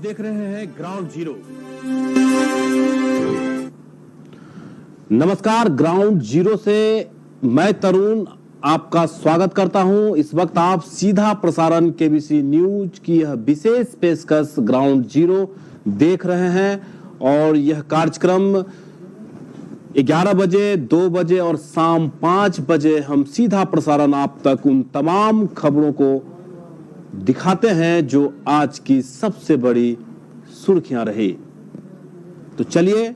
देख रहे हैं ग्राउंड जीरो। नमस्कार, ग्राउंड जीरो से मैं तरुण आपका स्वागत करता हूं। इस वक्त आप सीधा प्रसारण केबीसी न्यूज की यह विशेष पेशकश ग्राउंड जीरो देख रहे हैं और यह कार्यक्रम 11 बजे, 2 बजे और शाम 5 बजे हम सीधा प्रसारण आप तक उन तमाम खबरों को दिखाते हैं जो आज की सबसे बड़ी सुर्खियां रही। तो चलिए,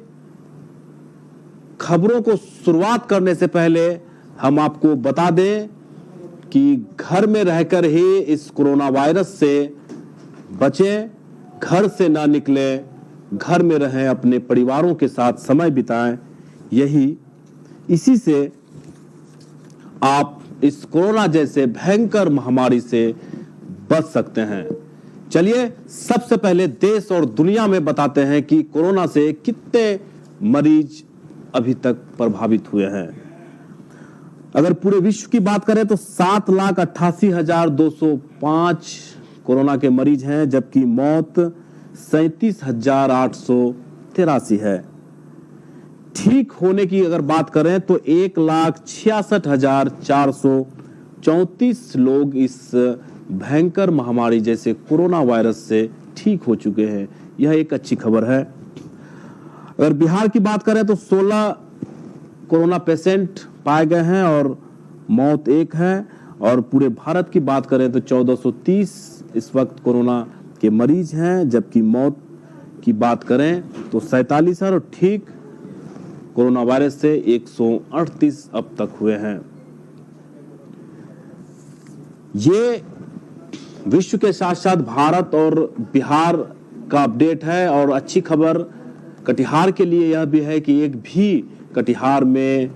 खबरों को शुरुआत करने से पहले हम आपको बता दें कि घर में रहकर ही इस कोरोना वायरस से बचें, घर से ना निकलें, घर में रहें, अपने परिवारों के साथ समय बिताएं। इसी से आप इस कोरोना जैसे भयंकर महामारी से बच सकते हैं। चलिए, सबसे पहले देश और दुनिया में बताते हैं कि कोरोना से कितने मरीज अभी तक प्रभावित हुए हैं। अगर पूरे विश्व की बात करें तो 7,88,205 कोरोना के मरीज हैं, जबकि मौत 37,883 है। ठीक होने की अगर बात करें तो 1,66,434 लोग इस भयंकर महामारी जैसे कोरोना वायरस से ठीक हो चुके हैं। यह एक अच्छी खबर है। अगर बिहार की बात करें तो 16 कोरोना पेशेंट पाए गए हैं और मौत 1 है। और पूरे भारत की बात करें तो 1430 इस वक्त कोरोना के मरीज हैं, जबकि मौत की बात करें तो 47 है और ठीक कोरोना वायरस से 138 अब तक हुए हैं। ये विश्व के साथ साथ भारत और बिहार का अपडेट है। और अच्छी खबर कटिहार के लिए यह भी है कि एक भी कटिहार में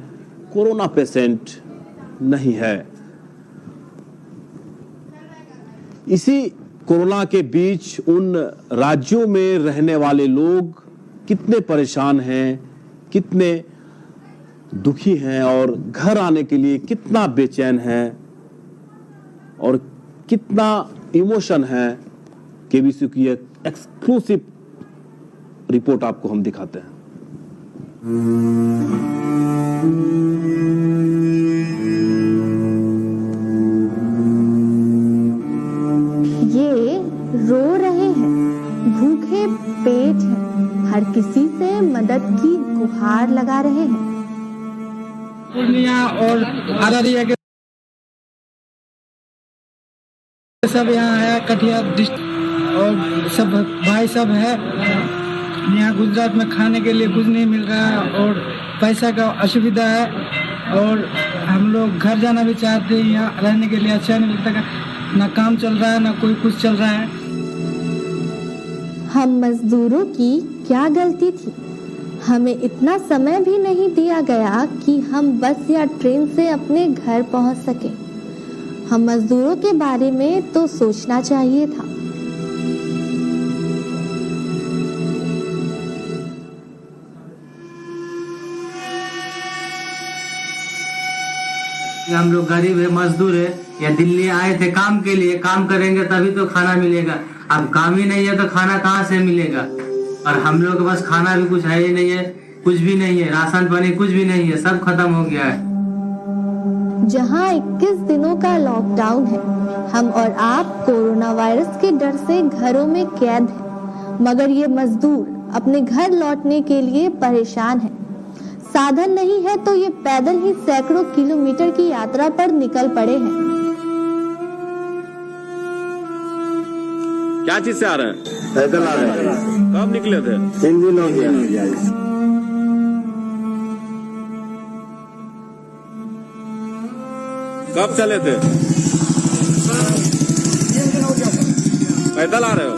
कोरोना पेशेंट नहीं है। इसी कोरोना के बीच उन राज्यों में रहने वाले लोग कितने परेशान हैं, कितने दुखी हैं और घर आने के लिए कितना बेचैन हैं और कितना इमोशन है, केबीसी की एक एक्सक्लूसिव रिपोर्ट आपको हम दिखाते हैं। ये रो रहे हैं, भूखे पेट हैं, हर किसी से मदद की गुहार लगा रहे हैं। पूर्णिया और अररिया के सब यहाँ है, कटिहार डिस्ट्रिक्ट और सब भाई सब है। यहाँ गुजरात में खाने के लिए कुछ नहीं मिल रहा है और पैसा का असुविधा है और हम लोग घर जाना भी चाहते हैं। यहाँ रहने के लिए अच्छा नहीं मिलता, ना काम चल रहा है ना कोई कुछ चल रहा है। हम मजदूरों की क्या गलती थी? हमें इतना समय भी नहीं दिया गया कि हम बस या ट्रेन से अपने घर पहुंच सके। हम मजदूरों के बारे में तो सोचना चाहिए था। हम लोग गरीब है, मजदूर है, या दिल्ली आए थे काम के लिए, काम करेंगे तभी तो खाना मिलेगा। अब काम ही नहीं है तो खाना कहाँ से मिलेगा? और हम लोग के पास खाना भी कुछ है ही नहीं है, कुछ भी नहीं है, राशन पानी कुछ भी नहीं है, सब खत्म हो गया है। जहां 21 दिनों का लॉकडाउन है, हम और आप कोरोना वायरस के डर से घरों में कैद हैं, मगर ये मजदूर अपने घर लौटने के लिए परेशान हैं। साधन नहीं है तो ये पैदल ही सैकड़ों किलोमीटर की यात्रा पर निकल पड़े हैं। क्या चीज से आ रहे हैं? पैदल आ रहे हैं। कब निकले थे? 3 दिन हो गया। कब चले थे? पैदल आ रहे हो?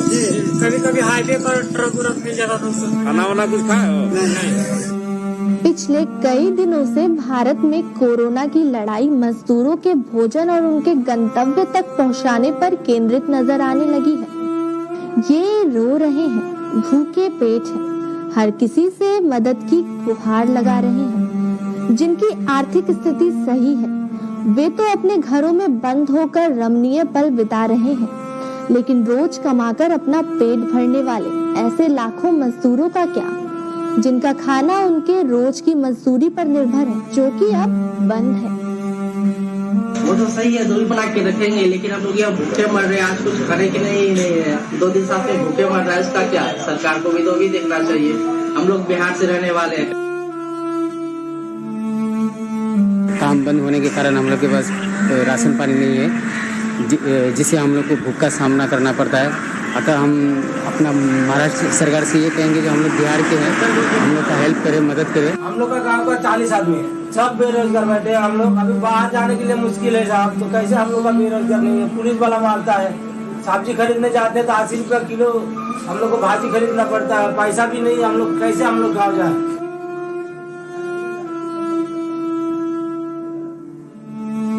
कभी कभी हाईवे पर ट्रक उरक मिल जाता था। खाना वाना कुछ खाए हो? पिछले कई दिनों से भारत में कोरोना की लड़ाई मजदूरों के भोजन और उनके गंतव्य तक पहुंचाने पर केंद्रित नजर आने लगी है। ये रो रहे हैं, भूखे पेट हैं, हर किसी से मदद की गुहार लगा रहे हैं। जिनकी आर्थिक स्थिति सही है वे तो अपने घरों में बंद होकर रमणीय पल बिता रहे हैं, लेकिन रोज कमाकर अपना पेट भरने वाले ऐसे लाखों मजदूरों का क्या, जिनका खाना उनके रोज की मजदूरी पर निर्भर है, जो कि अब बंद है। वो तो सही है, दूरी बना के रखेंगे, लेकिन हम लोग यहाँ भूखे मर रहे हैं। आज कुछ खाने के नहीं है, 2 दिन साथ में भूखे मर रहा है, इसका क्या? सरकार को भी तो भी देखना चाहिए। हम लोग बिहार से रहने वाले हैं। काम बंद होने के कारण हम लोग के पास राशन पानी नहीं है, जिससे हम लोग को भूख का सामना करना पड़ता है। अतः हम अपना महाराष्ट्र सरकार से ये कहेंगे कि हम लोग बिहार के हैं, हम लोग का हेल्प करें, मदद करें। हम लोग का गांव का 40 आदमी है, सब बेरोजगार बैठे हैं। हम लोग अभी बाहर जाने के लिए मुश्किल है साहब, तो कैसे हम लोग का बेरोजगार नहीं है? पुलिस वाला मारता है, सब्जी खरीदने जाते हैं तो 80 रुपया किलो हम लोग को भाजी खरीदना पड़ता है, पैसा भी नहीं। हम लोग कैसे हम लोग गाँव जाए?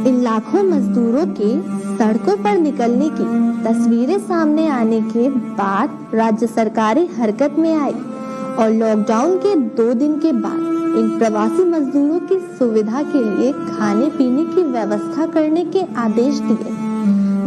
इन लाखों मजदूरों के सड़कों पर निकलने की तस्वीरें सामने आने के बाद राज्य सरकारें हरकत में आई और लॉकडाउन के 2 दिन के बाद इन प्रवासी मजदूरों की सुविधा के लिए खाने पीने की व्यवस्था करने के आदेश दिए,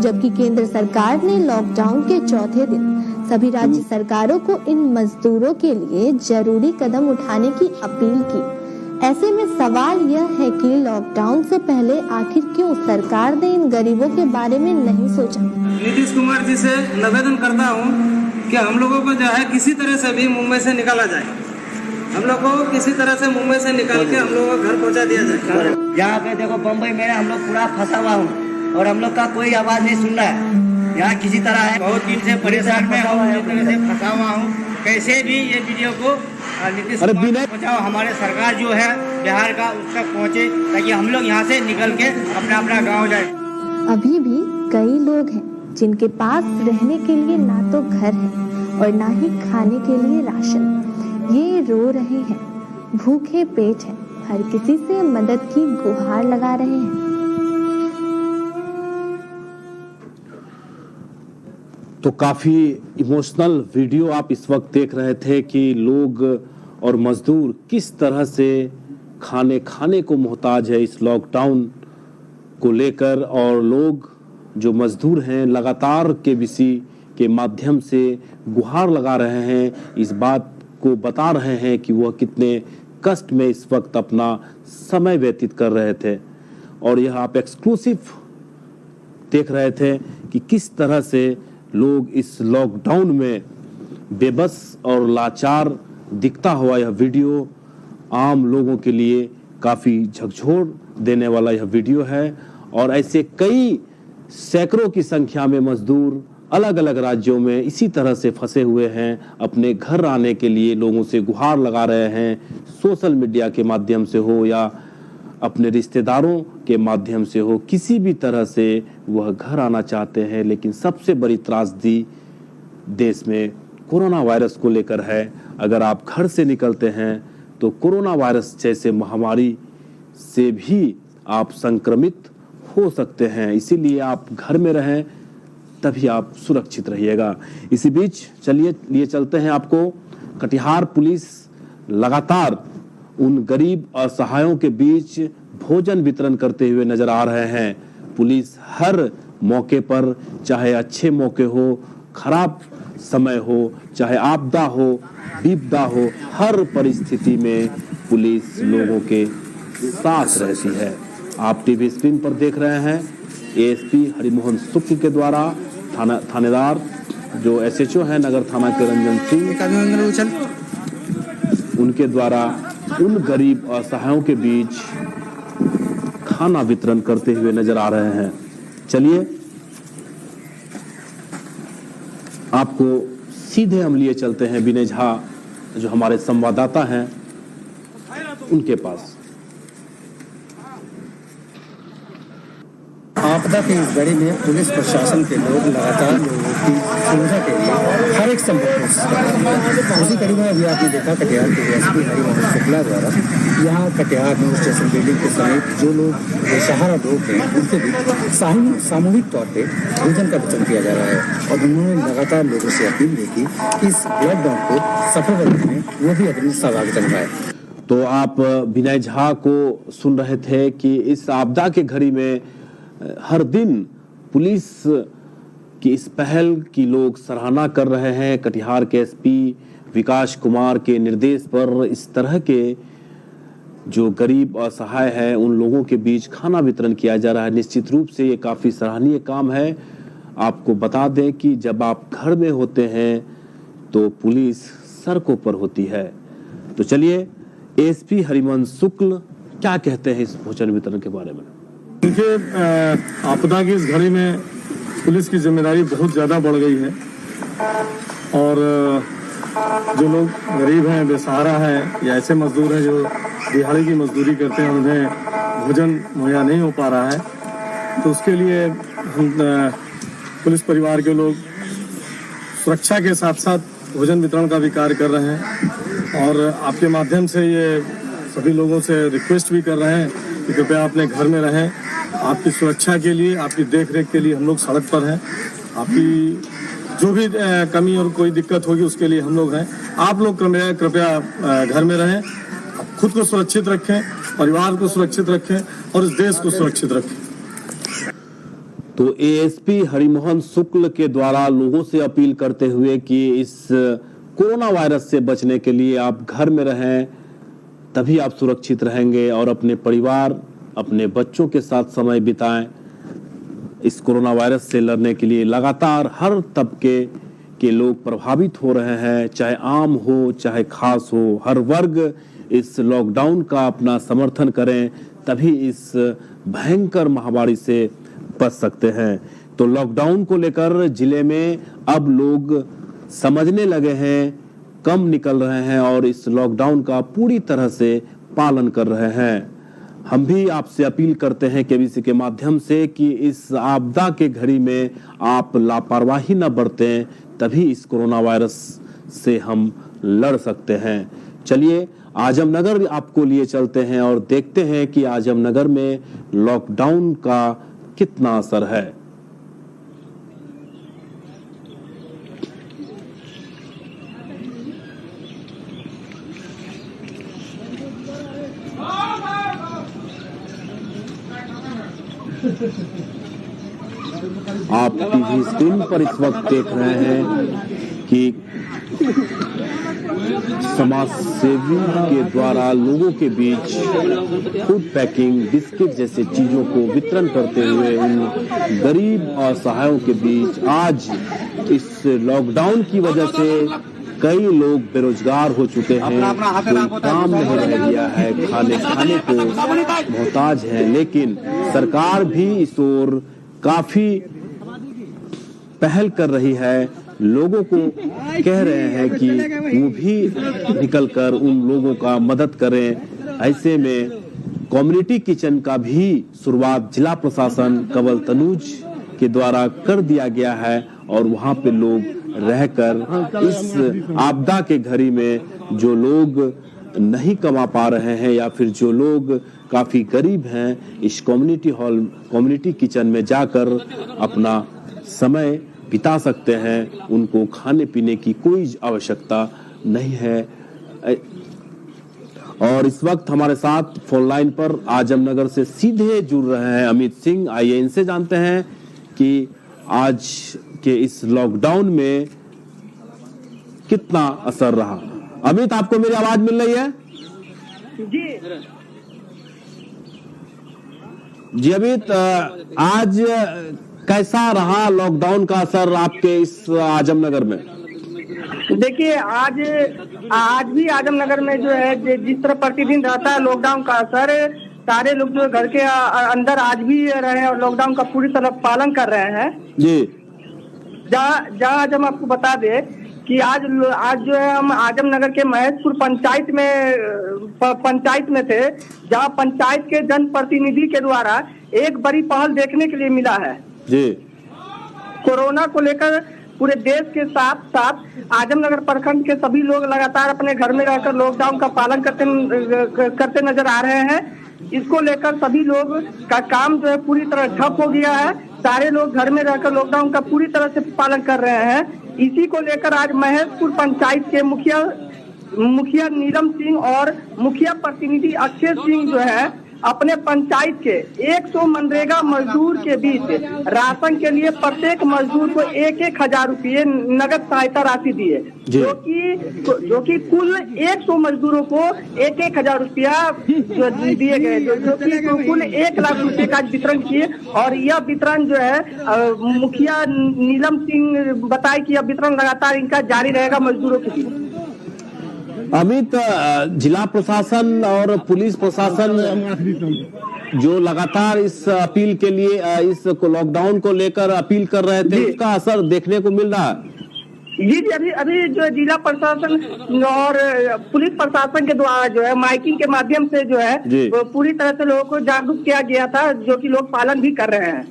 जबकि केंद्र सरकार ने लॉकडाउन के चौथे दिन सभी राज्य सरकारों को इन मजदूरों के लिए जरूरी कदम उठाने की अपील की। ऐसे में सवाल यह है कि लॉकडाउन से पहले आखिर क्यों सरकार ने इन गरीबों के बारे में नहीं सोचा। नीतीश कुमार जी से निवेदन करता हूँ कि हम लोगों को जो है किसी तरह से भी मुंबई से निकाला जाए। हम लोग को किसी तरह से मुंबई से निकाल के हम लोगों को घर पहुँचा दिया जाए। यहाँ पे देखो बम्बई में हम लोग पूरा फंसा हुआ हूँ और हम लोग का कोई आवाज नहीं सुन रहा है। यहाँ किसी तरह है, बहुत दिन से परेशान में फंसा हुआ हूँ। कैसे भी ये वीडियो को नीतीश कुमार पहुँचाओ, हमारे सरकार जो है बिहार का उस तक पहुँचे, ताकि हम लोग यहाँ से निकल के अपना अपना गाँव जाए। अभी भी कई लोग हैं जिनके पास रहने के लिए ना तो घर है और ना ही खाने के लिए राशन। ये रो रहे हैं, भूखे पेट हैं, हर किसी से मदद की गुहार लगा रहे हैं। तो काफी इमोशनल वीडियो आप इस वक्त देख रहे थे कि लोग और मजदूर किस तरह से खाने को मोहताज है इस लॉकडाउन को लेकर, और लोग जो मजदूर हैं लगातार केबीसी के माध्यम से गुहार लगा रहे हैं, इस बात को बता रहे हैं कि वह कितने कष्ट में इस वक्त अपना समय व्यतीत कर रहे थे। और यह आप एक्सक्लूसिव देख रहे थे कि किस तरह से लोग इस लॉकडाउन में बेबस और लाचार दिखता हुआ यह वीडियो आम लोगों के लिए काफ़ी झकझोर देने वाला यह वीडियो है। और ऐसे कई सैकड़ों की संख्या में मजदूर अलग अलग राज्यों में इसी तरह से फंसे हुए हैं, अपने घर आने के लिए लोगों से गुहार लगा रहे हैं, सोशल मीडिया के माध्यम से हो या अपने रिश्तेदारों के माध्यम से हो, किसी भी तरह से वह घर आना चाहते हैं। लेकिन सबसे बड़ी त्रासदी देश में कोरोना वायरस को लेकर है। अगर आप घर से निकलते हैं तो कोरोना वायरस जैसे महामारी से भी आप संक्रमित हो सकते हैं, इसीलिए आप घर में रहें, तभी आप सुरक्षित रहिएगा। इसी बीच चलिए लिए चलते हैं आपको कटिहार। पुलिस लगातार उन गरीब असहायों के बीच भोजन वितरण करते हुए नजर आ रहे हैं। पुलिस हर मौके पर, चाहे अच्छे मौके हो, खराब समय हो, चाहे आपदा हो, विपदा हो, हर परिस्थिति में पुलिस लोगों के साथ रहती है। आप टीवी स्क्रीन पर देख रहे हैं एएसपी हरिमोहन शुक्ल के द्वारा थानेदार जो एसएचओ है नगर थाना के रंजन सिंह, उनके द्वारा उन गरीब असहायों के बीच खाना वितरण करते हुए नजर आ रहे हैं। चलिए आपको सीधे हम लिए चलते हैं विनय झा जो हमारे संवाददाता हैं उनके पास। आपदा की इस घड़ी में पुलिस प्रशासन के लोग लगातार लोगों की सुविधा के लिए हर एक संभव कोशिश कर रहे हैं। उसी कड़ी में अभी आपने देखा कटिहार के एसपी हरिमोहन शुक्ला द्वारा यहाँ कटिहार न्यूज स्टेशन बिल्डिंग के समीप जो लोग बेसहारा लोग हैं उनके भी सामूहिक तौर पे भोजन का वितरण किया जा रहा है। और उन्होंने लगातार लोगों से अपील की कि इस लॉकडाउन को सफल बनाने में वो भी अपनी सहभागिता निभाए। तो आप विनय झा को सुन रहे थे कि इस आपदा के घड़ी में हर दिन पुलिस कि इस पहल की लोग सराहना कर रहे हैं। कटिहार के एसपी विकास कुमार के निर्देश पर इस तरह के जो गरीब असहाय है उन लोगों के बीच खाना वितरण किया जा रहा है। निश्चित रूप से ये काफ़ी सराहनीय काम है। आपको बता दें कि जब आप घर में होते हैं तो पुलिस सड़कों पर होती है। तो चलिए एसपी हरिवंश शुक्ल क्या कहते हैं इस भोजन वितरण के बारे में। उनके आपदा की इस घड़ी में पुलिस की जिम्मेदारी बहुत ज़्यादा बढ़ गई है और जो लोग गरीब हैं, बेसहारा हैं या ऐसे मजदूर हैं जो दिहाड़ी की मजदूरी करते हैं, उन्हें भोजन मुहैया नहीं हो पा रहा है, तो उसके लिए पुलिस परिवार के लोग सुरक्षा के साथ साथ भोजन वितरण का भी कार्य कर रहे हैं। और आपके माध्यम से ये सभी लोगों से रिक्वेस्ट भी कर रहे हैं कि कृपया अपने घर में रहें। आपकी सुरक्षा के लिए, आपकी देखरेख के लिए हम लोग सड़क पर हैं। आपकी जो भी कमी और कोई दिक्कत होगी उसके लिए हम लोग हैं। आप लोग कृपया घर में रहें, खुद को सुरक्षित रखें, परिवार को सुरक्षित रखें और इस देश को सुरक्षित रखें। तो एएसपी हरिमोहन शुक्ल के द्वारा लोगों से अपील करते हुए कि इस कोरोना वायरस से बचने के लिए आप घर में रहें, तभी आप सुरक्षित रहेंगे और अपने परिवार, अपने बच्चों के साथ समय बिताएं। इस कोरोना वायरस से लड़ने के लिए लगातार हर तबके के लोग प्रभावित हो रहे हैं, चाहे आम हो चाहे खास हो, हर वर्ग इस लॉकडाउन का अपना समर्थन करें, तभी इस भयंकर महामारी से बच सकते हैं। तो लॉकडाउन को लेकर जिले में अब लोग समझने लगे हैं, कम निकल रहे हैं और इस लॉकडाउन का पूरी तरह से पालन कर रहे हैं। हम भी आपसे अपील करते हैं केबीसी के माध्यम से कि इस आपदा के घड़ी में आप लापरवाही न बरतें, तभी इस कोरोना वायरस से हम लड़ सकते हैं। चलिए आजमनगर आपको लिए चलते हैं और देखते हैं कि आजमनगर में लॉकडाउन का कितना असर है। आप टीवी स्क्रीन पर इस वक्त देख रहे हैं कि समाज सेवी के द्वारा लोगों के बीच फूड पैकिंग, बिस्किट जैसे चीजों को वितरण करते हुए उन गरीब असहायों के बीच आज इस लॉकडाउन की वजह से कई लोग बेरोजगार हो चुके हैं, कोई काम नहीं रह गया है, खाने को मोहताज है। लेकिन सरकार भी इस ओर काफी पहल कर रही है, लोगों को कह रहे हैं कि वो भी निकलकर उन लोगों का मदद करें। ऐसे में कम्युनिटी किचन का भी शुरुआत जिला प्रशासन कंवल तनुज के द्वारा कर दिया गया है और वहां पे लोग रहकर इस आपदा के घड़ी में जो लोग नहीं कमा पा रहे हैं या फिर जो लोग काफी गरीब हैं, इस कम्युनिटी किचन में जाकर अपना समय बिता सकते हैं। उनको खाने पीने की कोई आवश्यकता नहीं है। और इस वक्त हमारे साथ फोन लाइन पर आजमनगर से सीधे जुड़ रहे हैं अमित सिंह। आइए इनसे जानते हैं कि आज के इस लॉकडाउन में कितना असर रहा। अमित, आपको मेरी आवाज मिल रही है? जी अमित, आज कैसा रहा लॉकडाउन का असर आपके इस आजमनगर में? देखिए, आज भी आजमनगर में जो है जिस तरह प्रतिदिन रहता है लॉकडाउन का असर, सारे लोग जो घर के अंदर आज भी रहे हैं और लॉकडाउन का पूरी तरह पालन कर रहे हैं जी। जहाँ आज हम आपको बता दें कि आज जो है हम आजमनगर के महेशपुर पंचायत में थे, जहाँ पंचायत के जनप्रतिनिधि के द्वारा एक बड़ी पहल देखने के लिए मिला है जी। कोरोना को लेकर पूरे देश के साथ साथ आजमनगर प्रखंड के सभी लोग लगातार अपने घर में रहकर लॉकडाउन का पालन करते नजर आ रहे हैं। इसको लेकर सभी लोग का काम जो है पूरी तरह ठप हो गया है। सारे लोग घर में रहकर लॉकडाउन का पूरी तरह से पालन कर रहे हैं। इसी को लेकर आज महेशपुर पंचायत के मुखिया नीलम सिंह और मुखिया प्रतिनिधि अक्षय सिंह जो है अपने पंचायत के 100 मनरेगा मजदूर के बीच राशन के लिए प्रत्येक मजदूर को 1,000 रुपये नगद सहायता राशि दी है, जो कि कुल 100 मजदूरों को 1,000 रुपया जो दिए गए, जो कि कुल 1 लाख रुपए का वितरण किए। और यह वितरण जो है मुखिया नीलम सिंह बताए कि यह वितरण लगातार इनका जारी रहेगा मजदूरों के बीच। अमित, जिला प्रशासन और पुलिस प्रशासन जो लगातार इस अपील के लिए, इस लॉकडाउन को लेकर अपील कर रहे थे, उसका असर देखने को मिल रहा है? जी अभी जो जिला प्रशासन और पुलिस प्रशासन के द्वारा जो है माइकिंग के माध्यम से जो है वो पूरी तरह से लोगों को जागरूक किया गया था, जो कि लोग पालन भी कर रहे हैं।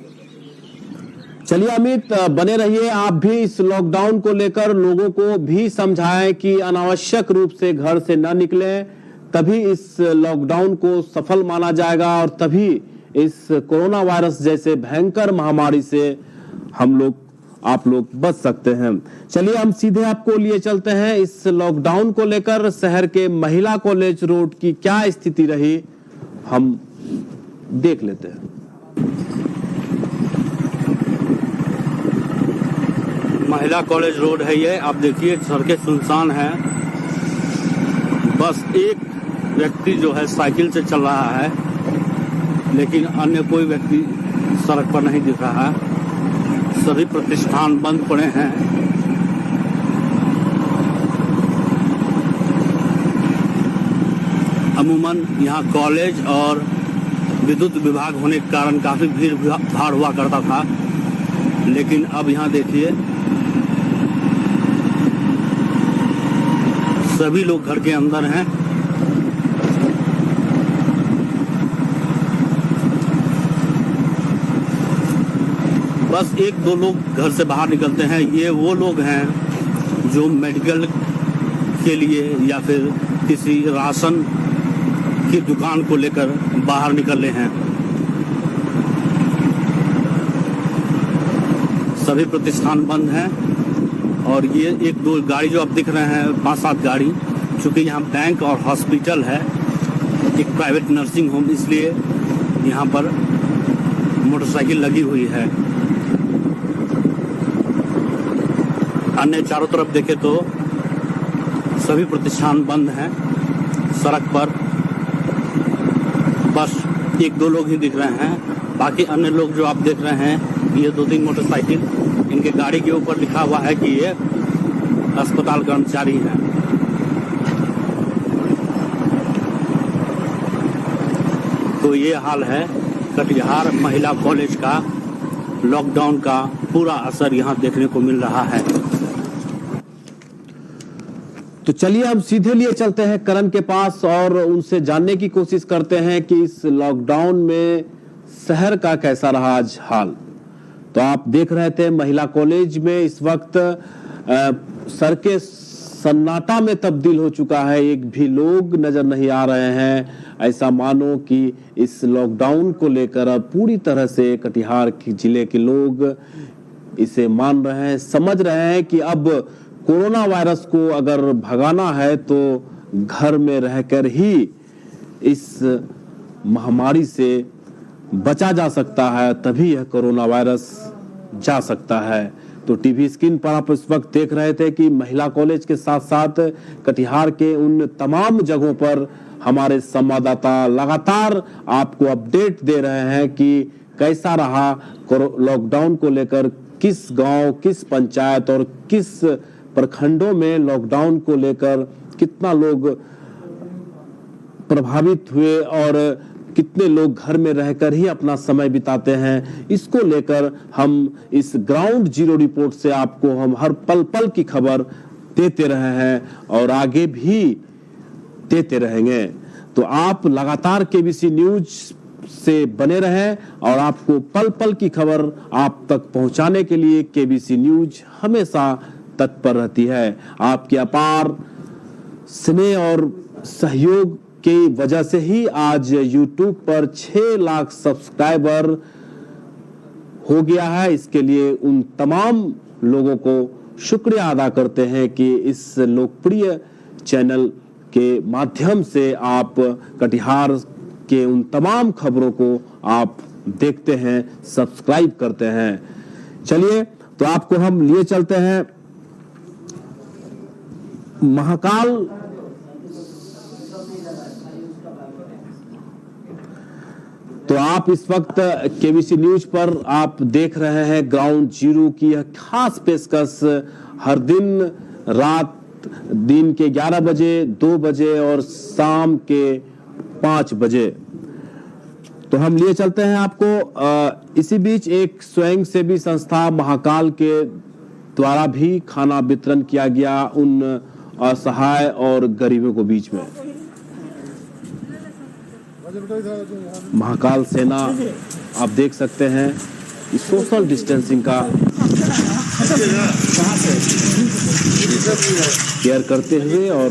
चलिए अमित, बने रहिए आप भी इस लॉकडाउन को लेकर, लोगों को भी समझाएं कि अनावश्यक रूप से घर से न निकलें, तभी इस लॉकडाउन को सफल माना जाएगा और तभी इस कोरोना वायरस जैसे भयंकर महामारी से आप लोग बच सकते हैं। चलिए हम सीधे आपको लिए चलते हैं इस लॉकडाउन को लेकर शहर के महिला कॉलेज रोड की क्या स्थिति रही, हम देख लेते हैं। महिला कॉलेज रोड है ये, आप देखिए सड़कें सुनसान है, बस एक व्यक्ति जो है साइकिल से चल रहा है, लेकिन अन्य कोई व्यक्ति सड़क पर नहीं दिख रहा है। सभी प्रतिष्ठान बंद पड़े हैं। अमूमन यहाँ कॉलेज और विद्युत विभाग होने के कारण काफी भीड़ भाड़ हुआ करता था, लेकिन अब यहाँ देखिए सभी लोग घर के अंदर हैं। बस 1-2 लोग घर से बाहर निकलते हैं। ये वो लोग हैं जो मेडिकल के लिए या फिर किसी राशन की दुकान को लेकर बाहर निकले हैं। सभी प्रतिष्ठान बंद हैं और ये 1-2 गाड़ी जो अब दिख रहे हैं, 5-7 गाड़ी, चूंकि यहाँ बैंक और हॉस्पिटल है, एक प्राइवेट नर्सिंग होम, इसलिए यहाँ पर मोटरसाइकिल लगी हुई है। अन्य चारों तरफ देखे तो सभी प्रतिष्ठान बंद हैं। सड़क पर बस 1-2 लोग ही दिख रहे हैं, बाकी अन्य लोग जो आप देख रहे हैं, ये 2-3 मोटरसाइकिल, इनके गाड़ी के ऊपर लिखा हुआ है कि ये अस्पताल कर्मचारी हैं। तो ये हाल है कटिहार महिला कॉलेज का। लॉकडाउन का पूरा असर यहाँ देखने को मिल रहा है। तो चलिए हम सीधे लिए चलते हैं करण के पास और उनसे जानने की कोशिश करते हैं कि इस लॉकडाउन में शहर का कैसा रहा आज हाल। तो आप देख रहे थे महिला कॉलेज में इस वक्त सड़कें सन्नाटा में तब्दील हो चुका है, एक भी लोग नजर नहीं आ रहे हैं। ऐसा मानो कि इस लॉकडाउन को लेकर अब पूरी तरह से कटिहार जिले के लोग इसे मान रहे हैं, समझ रहे हैं कि अब कोरोना वायरस को अगर भगाना है तो घर में रहकर ही इस महामारी से बचा जा सकता है, तभी यह कोरोना वायरस जा सकता है। तो टीवी स्क्रीन पर आप इस वक्त देख रहे थे कि महिला कॉलेज के साथ साथ कटिहार के उन तमाम जगहों पर हमारे संवाददाता लगातार आपको अपडेट दे रहे हैं कि कैसा रहा लॉकडाउन को लेकर, किस गांव, किस पंचायत और किस प्रखंडों में लॉकडाउन को लेकर कितना लोग प्रभावित हुए और कितने लोग घर में रहकर ही अपना समय बिताते हैं। इसको लेकर हम इस ग्राउंड जीरो रिपोर्ट से आपको हम हर पल पल की खबर देते रहे हैं और आगे भी देते रहेंगे। तो आप लगातार केबीसी न्यूज से बने रहें और आपको पल पल की खबर आप तक पहुंचाने के लिए केबीसी न्यूज हमेशा तत्पर रहती है। आपके अपार स्नेह और सहयोग की वजह से ही आज YouTube पर 6 लाख सब्सक्राइबर हो गया है। इसके लिए उन तमाम लोगों को शुक्रिया अदा करते हैं कि इस लोकप्रिय चैनल के माध्यम से आप कटिहार के उन तमाम खबरों को आप देखते हैं, सब्सक्राइब करते हैं। चलिए तो आपको हम लिए चलते हैं महाकाल तो आप इस वक्त केबीसी न्यूज पर आप देख रहे हैं ग्राउंड जीरो की यह खास पेशकश हर दिन रात दिन के 11 बजे, 2 बजे और शाम के 5 बजे। तो हम लिए चलते हैं आपको। इसी बीच एक स्वयंसेवी संस्था महाकाल के द्वारा भी खाना वितरण किया गया उन असहाय और गरीबों को बीच में। महाकाल सेना आप देख सकते हैं इस सोशल डिस्टेंसिंग का केयर करते हुए और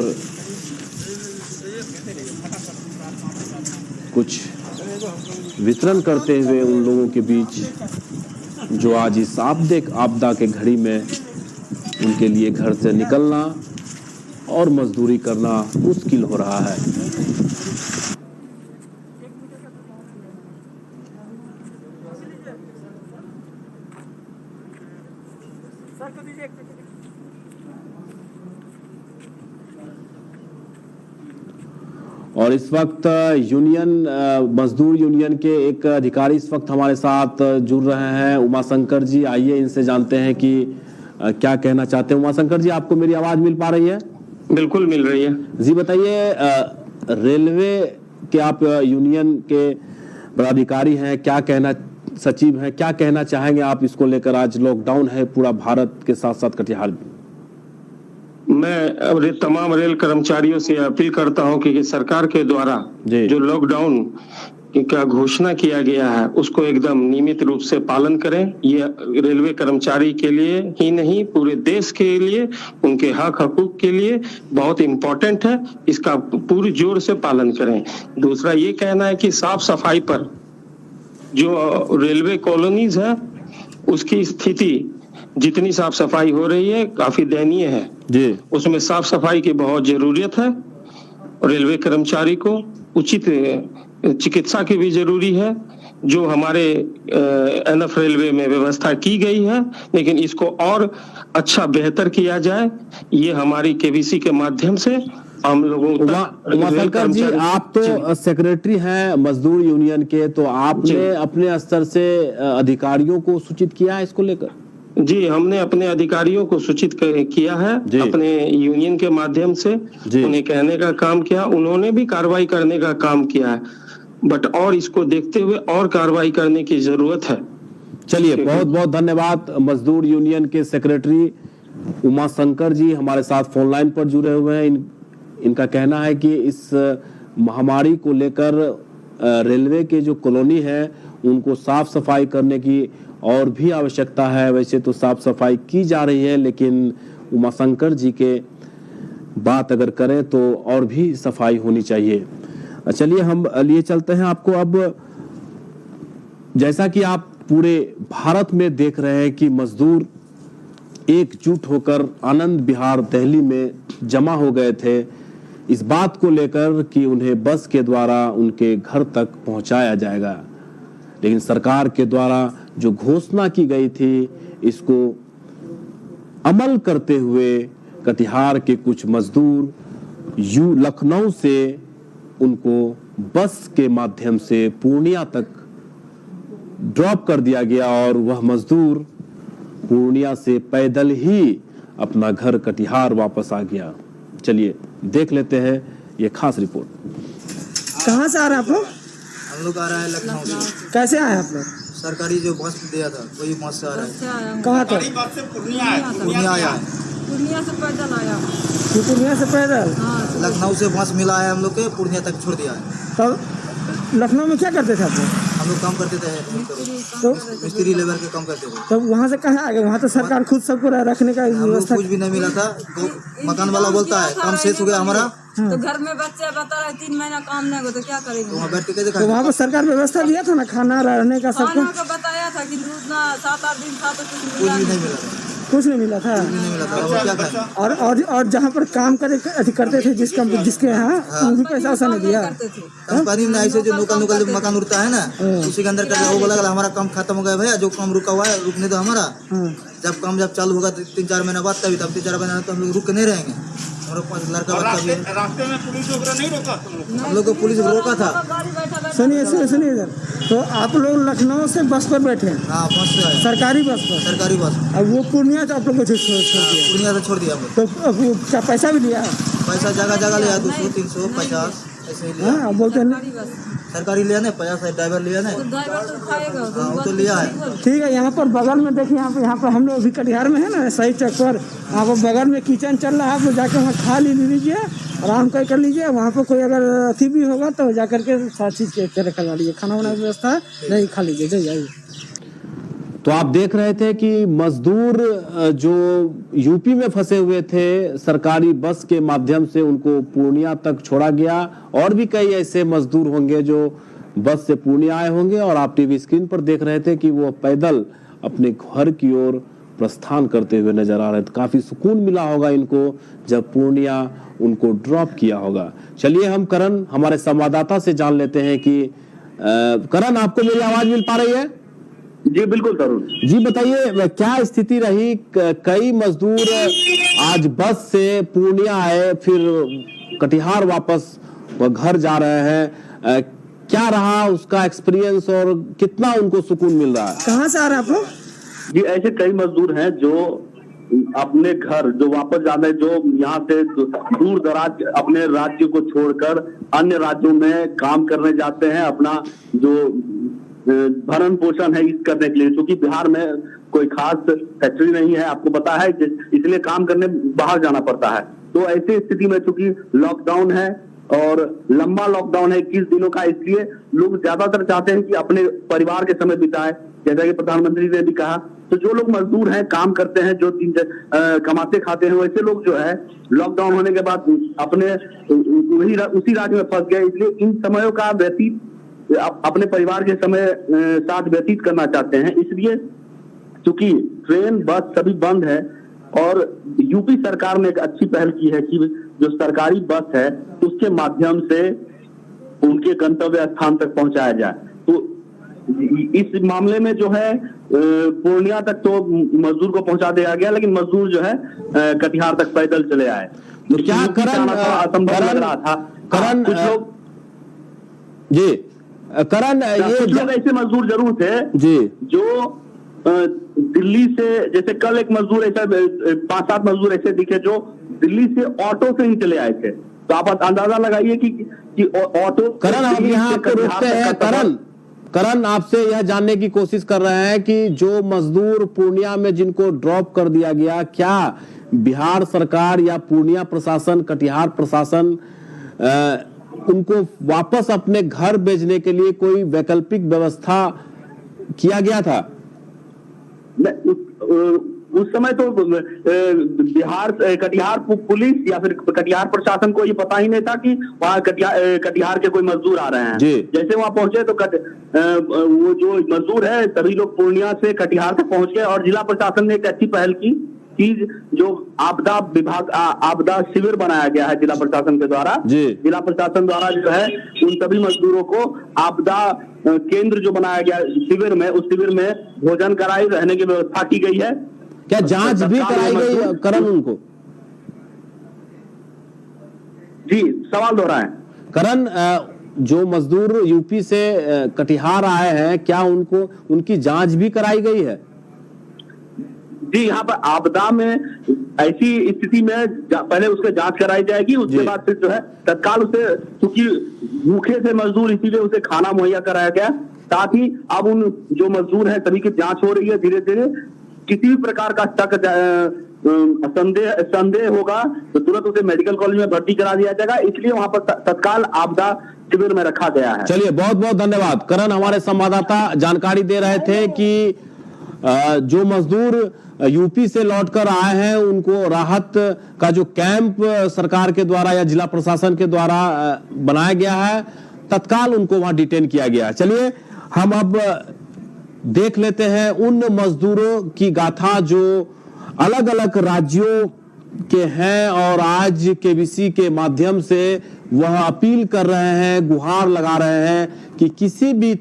कुछ वितरण करते हुए उन लोगों के बीच जो आज इस आपदा के घड़ी में उनके लिए घर से निकलना और मजदूरी करना मुश्किल हो रहा है। और इस वक्त मजदूर यूनियन के एक अधिकारी इस वक्त हमारे साथ जुड़ रहे हैं, उमाशंकर जी। आइए इनसे जानते हैं कि क्या कहना चाहते हैं। उमाशंकर जी, आपको मेरी आवाज मिल पा रही है? बिल्कुल मिल रही है जी। बताइए, रेलवे के आप यूनियन के पदाधिकारी हैं, क्या कहना सचिव हैं, क्या कहना चाहेंगे आप इसको लेकर? आज लॉकडाउन है पूरा भारत के साथ साथ कटिहार भी। मैं तमाम रेल कर्मचारियों से अपील करता हूं कि सरकार के द्वारा जो लॉकडाउन का घोषणा किया गया है उसको एकदम नियमित रूप से पालन करें। ये रेलवे कर्मचारी के लिए ही नहीं, पूरे देश के लिए, उनके हक हकूक के लिए बहुत इम्पोर्टेंट है। इसका पूरी जोर से पालन करें। दूसरा ये कहना है कि साफ सफाई पर जो रेलवे कॉलोनीज है उसकी स्थिति जितनी साफ सफाई हो रही है काफी दयनीय है जी। उसमें साफ सफाई की बहुत जरूरत है। रेलवे कर्मचारी को उचित चिकित्सा की भी जरूरी है जो हमारे एनएफ रेलवे में व्यवस्था की गई है, लेकिन इसको और अच्छा बेहतर किया जाए। ये हमारी केबीसी के माध्यम से हम लोगों उमाशंकर जी, आप तो सेक्रेटरी हैं मजदूर यूनियन के, तो आपने अपने स्तर से अधिकारियों को सूचित किया है इसको लेकर? जी, हमने अपने अधिकारियों को सूचित किया है अपने यूनियन के माध्यम से, उन्हें कहने का काम किया। उन्होंने भी कार्रवाई करने का काम किया है, बट और इसको देखते हुए और कार्रवाई करने की जरूरत है। चलिए, बहुत बहुत धन्यवाद। मजदूर यूनियन के सेक्रेटरी उमाशंकर जी हमारे साथ फोन लाइन पर जुड़े हुए हैं। इनका कहना है कि इस महामारी को लेकर रेलवे के जो कॉलोनी है उनको साफ सफाई करने की और भी आवश्यकता है। वैसे तो साफ सफाई की जा रही है, लेकिन उमाशंकर जी के बात अगर करें तो और भी सफाई होनी चाहिए। चलिए हम लिए चलते हैं आपको। अब जैसा कि आप पूरे भारत में देख रहे हैं कि मजदूर एकजुट होकर आनंद विहार दिल्ली में जमा हो गए थे इस बात को लेकर कि उन्हें बस के द्वारा उनके घर तक पहुंचाया जाएगा, लेकिन सरकार के द्वारा जो घोषणा की गई थी इसको अमल करते हुए कटिहार के कुछ मजदूर लखनऊ से उनको बस के माध्यम से पूर्णिया तक ड्रॉप कर दिया गया और वह मजदूर पूर्णिया से पैदल ही अपना घर कटिहार वापस आ गया। चलिए देख लेते हैं ये खास रिपोर्ट। कहाँ से आ रहे हैं आप लोग? हम लोग आ रहा है लखनऊ से। कैसे आए आप लोग? सरकारी जो बस दिया था वही बस से आ रहा है। कहाँ तक? पूर्णिया आया है। पूर्णिया से पैदल आया। पूर्णिया से पैदल? लखनऊ से बस मिला है हम लोग के, पूर्णिया तक छोड़ दिया है। तब लखनऊ में क्या करते थे आप लोग? हम लोग काम करते थे, तो मिस्त्री लेबर के काम करते थे। तो वहाँ से कहाँ आ गए? वहाँ तो सरकार खुद सबको रखने का व्यवस्था, कुछ भी नहीं मिला था। तो मकान वाला बोलता है काम शेष हो गया हमारा, तो घर में बच्चे बता रहे 3 महीना काम नहीं होगा तो क्या करेंगे? तो वहाँ बैठ के कैसे? तो वहाँ पर सरकार व्यवस्था दिया था ना, खाना रहने का सब कुछ? बताया था कि दूध ना 7-8 दिन था तो कुछ भी नहीं मिला। कुछ नहीं मिला था। नहीं मिला था, वो क्या खाए? और जहाँ पर काम करते थे जिसके यहाँ उन्हें पैसा वैसा नहीं दिया। कंपनी में ऐसे जो लोकल मकान उड़ता है ना, उसी के अंदर करके वो बोला हमारा काम खत्म हो गया भैया, जो काम रुका हुआ है रुकने दो हमारा। जब चालू होगा 3-4 महीना बाद तभी, तब 3-4 महीना तो हम लोग रुक नहीं रहेंगे। हमारे पास लड़का बच्चा भी है। रास्ते में पुलिस वगैरह नहीं रोका तुम लोग? हम लोग को पुलिस रोका था। सुनिए इधर, तो आप लोग लखनऊ से बस पर बैठे हैं? हाँ, बस से आए। सरकारी बस पर? सरकारी बस। अब वो पूर्णिया से आप लोग को छोड़ दिया? पूर्णिया से छोड़ दिया। तो वो क्या पैसा भी लिया? पैसा जगह लिया, 200, 300, 50 ऐसे ही लिया। हाँ, बोलते हैं सरकारी लिया नहीं, 50 ड्राइवर लिया नहीं। ड्राइवर तो खाएगा, वो तो लिया है। ठीक है। यहाँ पर बगल में देखिए, यहाँ पर हम लोग अभी कटिहार में है ना, सही चौक पर, वहाँ पर बगल में किचन चल रहा है। आप जाकर वहाँ खा लीजिए, आराम कर लीजिए। वहाँ पर कोई अगर अथी भी होगा तो जाकर के साथ चीज के करवा लीजिए। खाना वाना की व्यवस्था नहीं, खा लीजिए, जाइए। तो आप देख रहे थे कि मजदूर जो यूपी में फंसे हुए थे, सरकारी बस के माध्यम से उनको पूर्णिया तक छोड़ा गया। और भी कई ऐसे मजदूर होंगे जो बस से पूर्णिया आए होंगे और आप टीवी स्क्रीन पर देख रहे थे कि वो पैदल अपने घर की ओर प्रस्थान करते हुए नजर आ रहे थे। काफी सुकून मिला होगा इनको जब पूर्णिया उनको ड्रॉप किया होगा। चलिए हम करण, हमारे संवाददाता से जान लेते हैं कि करण, आपको मेरी आवाज मिल पा रही है? जी बिल्कुल तरुण जी, बताइए क्या स्थिति रही? कई मजदूर आज बस से पूर्णिया आए, फिर कटिहार वापस घर जा रहे हैं। क्या रहा उसका एक्सपीरियंस और कितना उनको सुकून मिल रहा है? कहाँ से आ रहे हैं आप लोग? जी, ऐसे कई मजदूर हैं जो अपने घर जो वापस जाना है, जो यहाँ से दूर दराज अपने राज्य को छोड़कर अन्य राज्यों में काम करने जाते हैं, अपना जो भरण पोषण है इस करने के लिए। क्योंकि बिहार में कोई खास फैक्ट्री नहीं है, आपको पता है, इसलिए काम करने बाहर जाना पड़ता है। तो ऐसी स्थिति में चूंकि लॉकडाउन है और लंबा लॉकडाउन है 21 दिनों का, इसलिए लोग ज्यादातर चाहते हैं कि अपने परिवार के समय बिताए, जैसा कि प्रधानमंत्री ने भी कहा। तो जो लोग मजदूर हैं, काम करते हैं, जो कमाते खाते हैं, वैसे लोग जो है लॉकडाउन होने के बाद अपने उसी राज्य में फंस गए। इसलिए इन समयों का व्यतीत अपने परिवार के समय साथ व्यतीत करना चाहते हैं। इसलिए चूंकि ट्रेन बस सभी बंद है और यूपी सरकार ने एक अच्छी पहल की है कि जो सरकारी बस है उसके माध्यम से उनके गंतव्य स्थान तक पहुंचाया जाए। तो इस मामले में जो है पूर्णिया तक तो मजदूर को पहुंचा दिया गया, लेकिन मजदूर जो है कटिहार तक पैदल चले आए। तो क्या असंभव लग रहा था। करण, कुछ लोग जी करण, ये कुछ लोग ऐसे मजदूर जरूर थे जी जो दिल्ली से, जैसे कल एक मजदूर ऐसा 5-7 मजदूर ऐसे दिखे जो दिल्ली से ऑटो से ही चले आए थे। तो आप अंदाजा लगाइए कि ऑटो। करण, आप यहाँ पे रुकते हैं। करण, आपसे यह जानने की कोशिश कर रहे हैं कि जो मजदूर पूर्णिया में जिनको ड्रॉप कर दिया गया, क्या बिहार सरकार या पूर्णिया प्रशासन, कटिहार प्रशासन उनको वापस अपने घर भेजने के लिए कोई वैकल्पिक व्यवस्था किया गया था? उस समय तो बिहार कटिहार पुलिस या फिर कटिहार प्रशासन को ये पता ही नहीं था कि वहाँ कटिहार के कोई मजदूर आ रहे हैं। जैसे वहाँ पहुंचे तो वो जो मजदूर है सभी लोग पूर्णिया से कटिहार तक पहुंच गए। और जिला प्रशासन ने एक अच्छी पहल की कि जो आपदा विभाग आपदा शिविर बनाया गया है जिला प्रशासन के द्वारा। जिला प्रशासन द्वारा जो है उन सभी मजदूरों को आपदा केंद्र जो बनाया गया शिविर में, उस शिविर में भोजन कराई, रहने की व्यवस्था की गई है। क्या जांच भी कराई गई करण उनको? जी, सवाल दोहराएं। करण, जो मजदूर यूपी से कटिहार आए हैं, क्या उनकी जांच भी कराई गई है? जी, यहाँ पर आपदा में ऐसी स्थिति में पहले उसके जांच कराई जाएगी, उसके बाद फिर जो है तत्काल उसे, क्योंकि भूखे से मजदूर इसीलिए उसे खाना मुहैया कराया गया। साथ ही अब उन जो मजदूर हैं सभी की जांच हो रही है धीरे धीरे। किसी भी प्रकार का शक संदेह होगा तो तुरंत उसे मेडिकल कॉलेज में भर्ती करा दिया जाएगा। इसलिए वहां पर तत्काल आपदा शिविर में रखा गया है। चलिए, बहुत बहुत धन्यवाद। करण, हमारे संवाददाता जानकारी दे रहे थे कि जो मजदूर यूपी से लौटकर आए हैं उनको राहत का जो कैंप सरकार के द्वारा या जिला प्रशासन के द्वारा बनाया गया है, तत्काल उनको वहां डिटेन किया गया है। चलिए हम अब देख लेते हैं उन मजदूरों की गाथा जो अलग अलग राज्यों के हैं और आज केबीसी के माध्यम से वह अपील कर रहे हैं, गुहार लगा रहे हैं कि किसी भी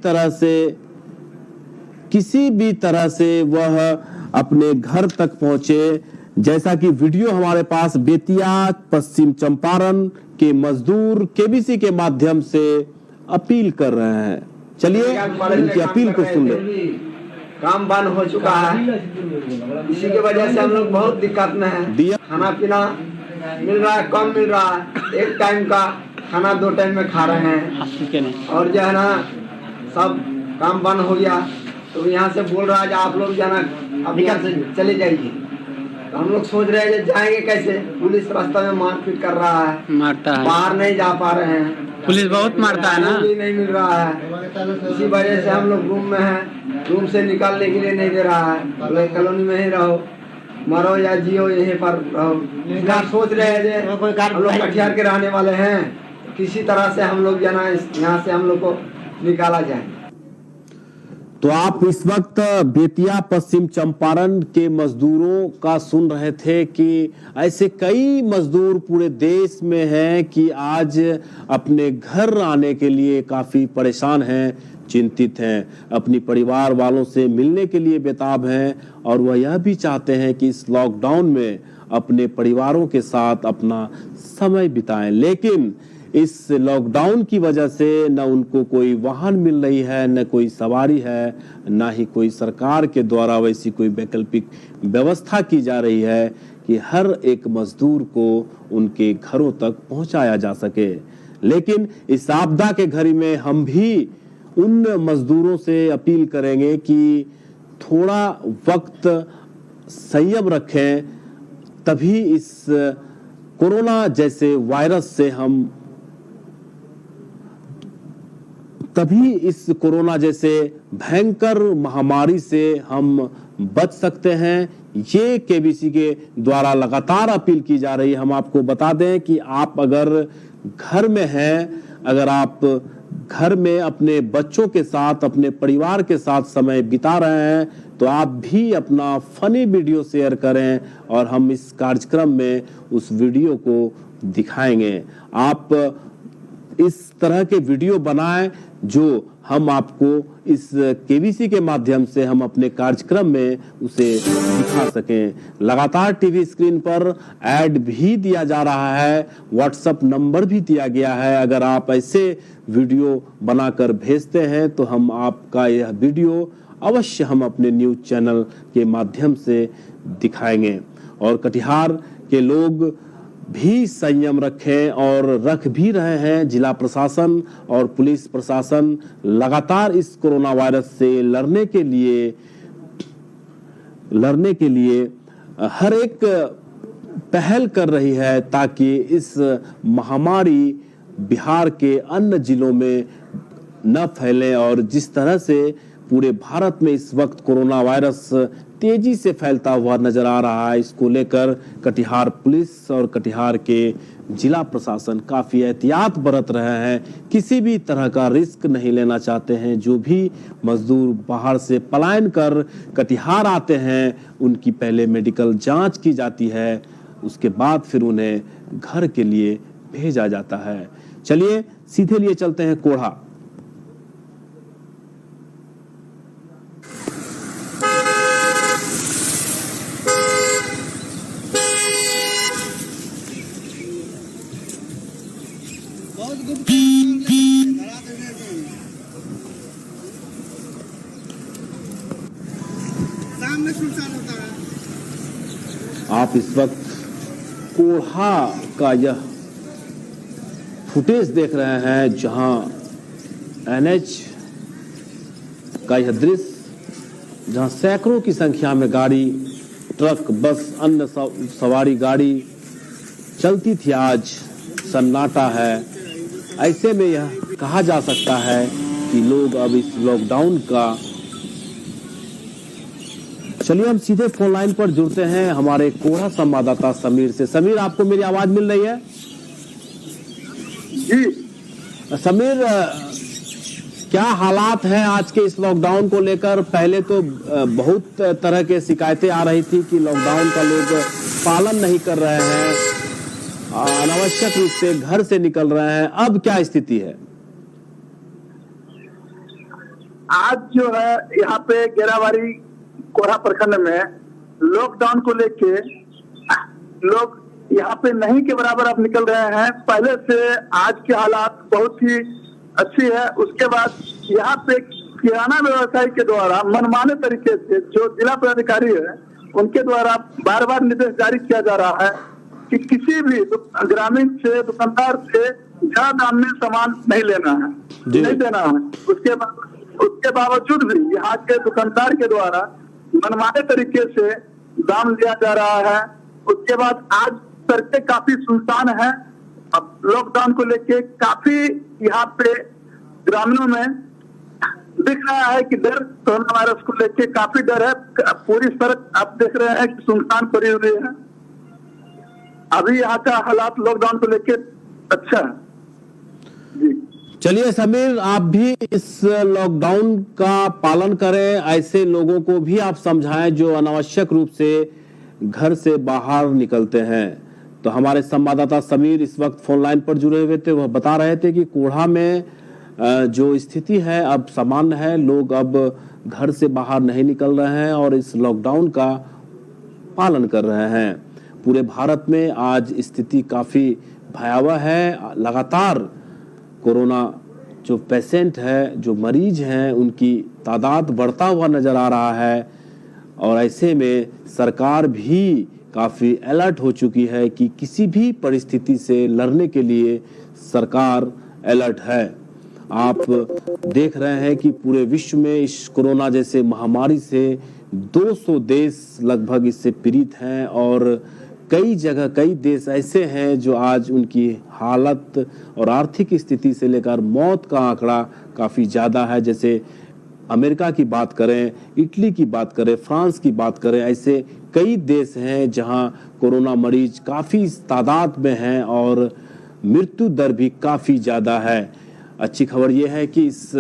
तरह से वह अपने घर तक पहुंचे। जैसा कि वीडियो हमारे पास बेतिया पश्चिम चंपारण के मजदूर केबीसी के माध्यम से अपील कर रहे हैं। चलिए इनकी अपील को सुन लें। काम बंद हो चुका है, इसी की वजह से हम लोग बहुत दिक्कत में हैं। खाना पीना मिल रहा है, कम मिल रहा है, एक टाइम का खाना 2 टाइम में खा रहे हैं और जो है ना सब काम बंद हो गया। तो यहाँ से बोल रहा है आप लोग जाना अब यहाँ से चले जाइए। तो हम लोग सोच रहे हैं जाएंगे कैसे, पुलिस रास्ता में मारपीट कर रहा है, मारता है, बाहर नहीं जा पा रहे हैं, पुलिस बहुत मारता है ना, नहीं मिल रहा है। इसी वजह से हम लोग रूम में हैं, रूम से निकालने के लिए नहीं दे रहा है। कॉलोनी में ही रहो, मरो या जियो यहीं पर रहो। सोच रहे हैं हम लोग कटिहार के रहने वाले हैं, किसी तरह से हम लोग जाना यहाँ से हम लोग को निकाला जाए। तो आप इस वक्त बेतिया पश्चिम चंपारण के मजदूरों का सुन रहे थे कि ऐसे कई मजदूर पूरे देश में हैं कि आज अपने घर आने के लिए काफी परेशान हैं, चिंतित हैं, अपनी परिवार वालों से मिलने के लिए बेताब हैं और वह यह भी चाहते हैं कि इस लॉकडाउन में अपने परिवारों के साथ अपना समय बिताएं। लेकिन इस लॉकडाउन की वजह से न उनको कोई वाहन मिल रही है, न कोई सवारी है, न ही कोई सरकार के द्वारा वैसी कोई वैकल्पिक व्यवस्था की जा रही है कि हर एक मजदूर को उनके घरों तक पहुंचाया जा सके। लेकिन इस आपदा के घड़ी में हम भी उन मजदूरों से अपील करेंगे कि थोड़ा वक्त संयम रखें, तभी इस कोरोना जैसे वायरस से हम इस कोरोना जैसे भयंकर महामारी से हम बच सकते हैं। ये केबीसी के द्वारा लगातार अपील की जा रही है। हम आपको बता दें कि आप अगर घर में हैं, अगर आप घर में अपने बच्चों के साथ, अपने परिवार के साथ समय बिता रहे हैं, तो आप भी अपना फनी वीडियो शेयर करें और हम इस कार्यक्रम में उस वीडियो को दिखाएंगे। आप इस तरह के वीडियो बनाएं जो हम आपको इस केबीसी के माध्यम से हम अपने कार्यक्रम में उसे दिखा सकें। लगातार टीवी स्क्रीन पर ऐड भी दिया जा रहा है, व्हाट्सएप नंबर भी दिया गया है। अगर आप ऐसे वीडियो बनाकर भेजते हैं तो हम आपका यह वीडियो अवश्य हम अपने न्यूज चैनल के माध्यम से दिखाएंगे। और कटिहार के लोग भी संयम रखें और रख भी रहे हैं। जिला प्रशासन और पुलिस प्रशासन लगातार इस कोरोना वायरस से लड़ने के लिए हर एक पहल कर रही है ताकि इस महामारी बिहार के अन्य जिलों में न फैले। और जिस तरह से पूरे भारत में इस वक्त कोरोना वायरस तेजी से फैलता हुआ नजर आ रहा है, इसको लेकर कटिहार पुलिस और कटिहार के जिला प्रशासन काफी एहतियात बरत रहे हैं। किसी भी तरह का रिस्क नहीं लेना चाहते हैं। जो भी मजदूर बाहर से पलायन कर कटिहार आते हैं, उनकी पहले मेडिकल जांच की जाती है, उसके बाद फिर उन्हें घर के लिए भेजा जाता है। चलिए सीधे लिए चलते हैं कोढ़ा। आप इस वक्त कोढ़ा का यह फुटेज देख रहे हैं, जहां एनएच का यह दृश्य, जहां सैकड़ों की संख्या में गाड़ी, ट्रक, बस, अन्य सवारी गाड़ी चलती थी, आज सन्नाटा है। ऐसे में यह कहा जा सकता है कि लोग अब इस लॉकडाउन का। चलिए हम सीधे फोन लाइन पर जुड़ते हैं हमारे कोढ़ा संवाददाता समीर से। समीर, आपको मेरी आवाज मिल रही है? जी समीर, क्या हालात हैं आज के इस लॉकडाउन को लेकर? पहले तो बहुत तरह के शिकायतें आ रही थी कि लॉकडाउन का लोग पालन नहीं कर रहे हैं, अनावश्यक रूप से घर से निकल रहे हैं। अब क्या स्थिति है? आज जो है यहाँ पे गेराबारी कोढ़ा प्रखंड में लॉकडाउन को लेके लोग यहाँ पे नहीं के बराबर अब निकल रहे हैं। पहले से आज के हालात बहुत ही अच्छी है। उसके बाद यहाँ पे किराना व्यवसायी के द्वारा मनमाने तरीके से जो जिला पदाधिकारी है उनके द्वारा बार बार निर्देश जारी किया जा रहा है कि किसी भी ग्रामीण से दुकानदार से ज्यादा दाम में सामान नहीं लेना है, नहीं देना है। उसके बावजूद भी यहाँ के दुकानदार के द्वारा मनमाने तरीके से दाम लिया जा रहा है। उसके बाद आज सड़कें काफी सुनसान है। अब लॉकडाउन को लेके काफी यहाँ पे ग्रामीणों में दिख रहा है कि डर, कोरोना वायरस को लेके काफी डर है। पूरी सड़क आप देख रहे हैं कि सुनसान पड़ी हुई है। अभी यहाँ का हालात लॉकडाउन को लेके अच्छा है। चलिए समीर, आप भी इस लॉकडाउन का पालन करें, ऐसे लोगों को भी आप समझाएं जो अनावश्यक रूप से घर से बाहर निकलते हैं। तो हमारे संवाददाता समीर इस वक्त फोन लाइन पर जुड़े हुए थे। वह बता रहे थे कि कोढ़ा में जो स्थिति है अब सामान्य है, लोग अब घर से बाहर नहीं निकल रहे हैं और इस लॉकडाउन का पालन कर रहे हैं। पूरे भारत में आज स्थिति काफी भयावह है। लगातार कोरोना जो पेशेंट है, जो मरीज हैं, उनकी तादाद बढ़ता हुआ नजर आ रहा है और ऐसे में सरकार भी काफी अलर्ट हो चुकी है कि किसी भी परिस्थिति से लड़ने के लिए सरकार अलर्ट है। आप देख रहे हैं कि पूरे विश्व में इस कोरोना जैसे महामारी से 200 देश लगभग इससे पीड़ित हैं और कई जगह कई देश ऐसे हैं जो आज उनकी हालत और आर्थिक स्थिति से लेकर मौत का आंकड़ा काफी ज्यादा है। जैसे अमेरिका की बात करें, इटली की बात करें, फ्रांस की बात करें, ऐसे कई देश हैं जहां कोरोना मरीज काफी तादाद में हैं और मृत्यु दर भी काफी ज्यादा है। अच्छी खबर यह है कि इस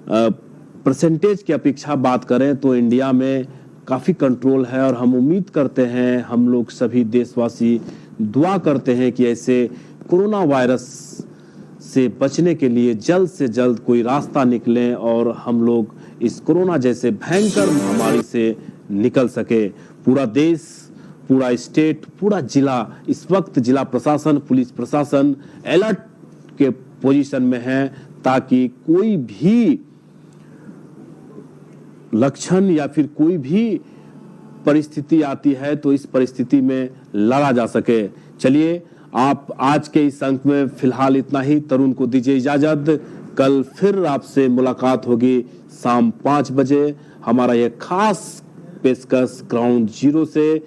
परसेंटेज की अपेक्षा बात करें तो इंडिया में काफी कंट्रोल है और हम उम्मीद करते हैं, हम लोग सभी देशवासी दुआ करते हैं कि ऐसे कोरोना वायरस से बचने के लिए जल्द से जल्द कोई रास्ता निकले और हम लोग इस कोरोना जैसे भयंकर महामारी से निकल सके। पूरा देश, पूरा स्टेट, पूरा जिला, इस वक्त जिला प्रशासन, पुलिस प्रशासन अलर्ट के पोजीशन में है ताकि कोई भी लक्षण या फिर कोई भी परिस्थिति आती है तो इस परिस्थिति में लड़ा जा सके। चलिए, आप आज के इस अंक में फिलहाल इतना ही। तरुण को दीजिए इजाजत। कल फिर आपसे मुलाकात होगी शाम 5 बजे। हमारा यह खास पेशकश ग्राउंड जीरो से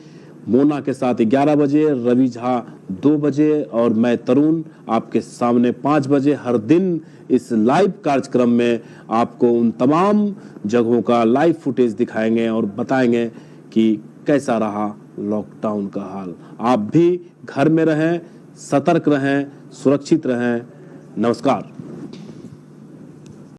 मोना के साथ 11 बजे, रवि झा 2 बजे और मैं तरुण आपके सामने 5 बजे हर दिन इस लाइव कार्यक्रम में आपको उन तमाम जगहों का लाइव फुटेज दिखाएंगे और बताएंगे कि कैसा रहा लॉकडाउन का हाल। आप भी घर में रहें, सतर्क रहें, सुरक्षित रहें। नमस्कार।